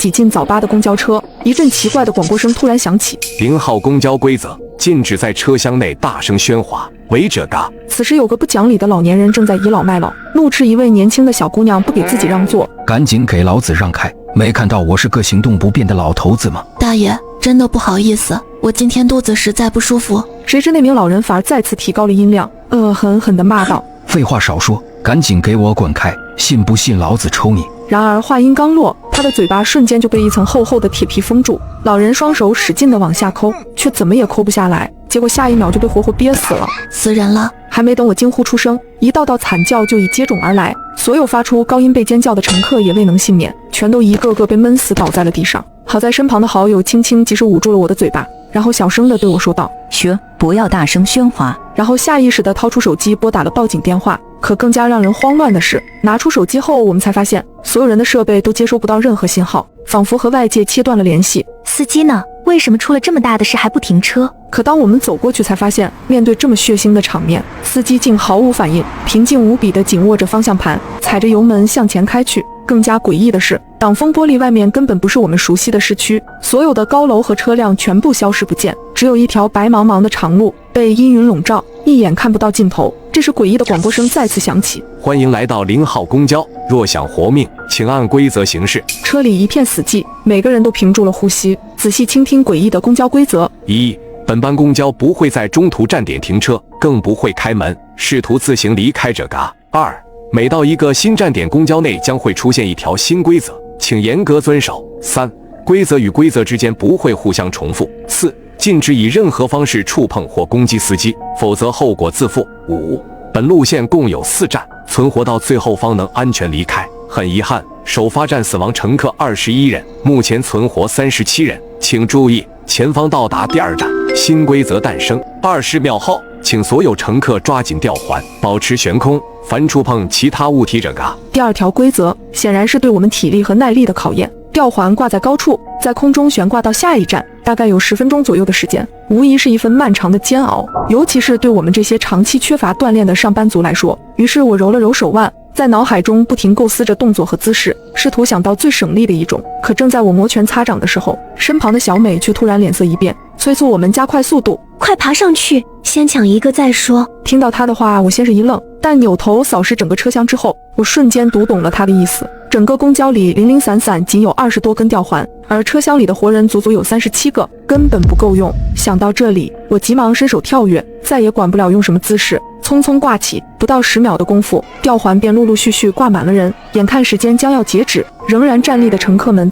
挤进早八的公交车，一阵奇怪的广播声突然响起：0号公交规则，禁止在车厢内大声喧哗，违者嘎。此时有个不讲理的老年人正在倚老卖老，怒斥一位年轻的小姑娘不给自己让座。赶紧给老子让开！没看到我是个行动不便的老头子吗？大爷，真的不好意思，我今天肚子实在不舒服。谁知那名老人反而再次提高了音量，狠狠地骂道：废话少说，赶紧给我滚开！信不信老子抽你！然而话音刚落，他的嘴巴瞬间就被一层厚厚的铁皮封住。老人双手使劲地往下抠，却怎么也抠不下来，结果下一秒就被活活憋死了。死人了！还没等我惊呼出声，一道道惨叫就已接踵而来。所有发出高音被尖叫的乘客也未能幸免，全都一个个被闷死倒在了地上。好在身旁的好友轻轻及时捂住了我的嘴巴，然后小声地对我说道：嘘，不要大声喧哗。然后下意识地掏出手机拨打了报警电话。可更加让人慌乱的是，拿出手机后，我们才发现所有人的设备都接收不到任何信号，仿佛和外界切断了联系。司机呢？为什么出了这么大的事还不停车？可当我们走过去才发现，面对这么血腥的场面，司机竟毫无反应，平静无比地紧握着方向盘，踩着油门向前开去。更加诡异的是，挡风玻璃外面根本不是我们熟悉的市区，所有的高楼和车辆全部消失不见，只有一条白茫茫的长路被阴云笼罩，一眼看不到尽头。这时诡异的广播声再次响起：欢迎来到0号公交，若想活命，请按规则行事。车里一片死寂，每个人都屏住了呼吸，仔细倾听诡异的公交规则。1. 本班公交不会在中途站点停车，更不会开门，试图自行离开者嘎。2. 每到一个新站点，公交内将会出现一条新规则，请严格遵守。3. 规则与规则之间不会互相重复。4. 禁止以任何方式触碰或攻击司机，否则后果自负。5. 本路线共有4站，存活到最后方能安全离开。很遗憾，首发站死亡乘客21人，目前存活37人。请注意，前方到达第2站，新规则诞生。20秒后，请所有乘客抓紧吊环，保持悬空，凡触碰其他物体者嘎。第2条规则显然是对我们体力和耐力的考验。吊环挂在高处，在空中悬挂到下一站，大概有10分钟左右的时间，无疑是一份漫长的煎熬，尤其是对我们这些长期缺乏锻炼的上班族来说。于是我揉了揉手腕，在脑海中不停构思着动作和姿势，试图想到最省力的一种。可正在我摩拳擦掌的时候，身旁的小美却突然脸色一变，催促我们加快速度，快爬上去，先抢一个再说。听到她的话，我先是一愣，但扭头扫视整个车厢之后，我瞬间读懂了她的意思。整个公交里零零散散仅有20多根吊环，而车厢里的活人足足有37个，根本不够用。想到这里，我急忙伸手跳跃，再也管不了用什么姿势，匆匆挂起。不到10秒的功夫，吊环便陆陆续续挂满了人。眼看时间将要截止，仍然站立的乘客们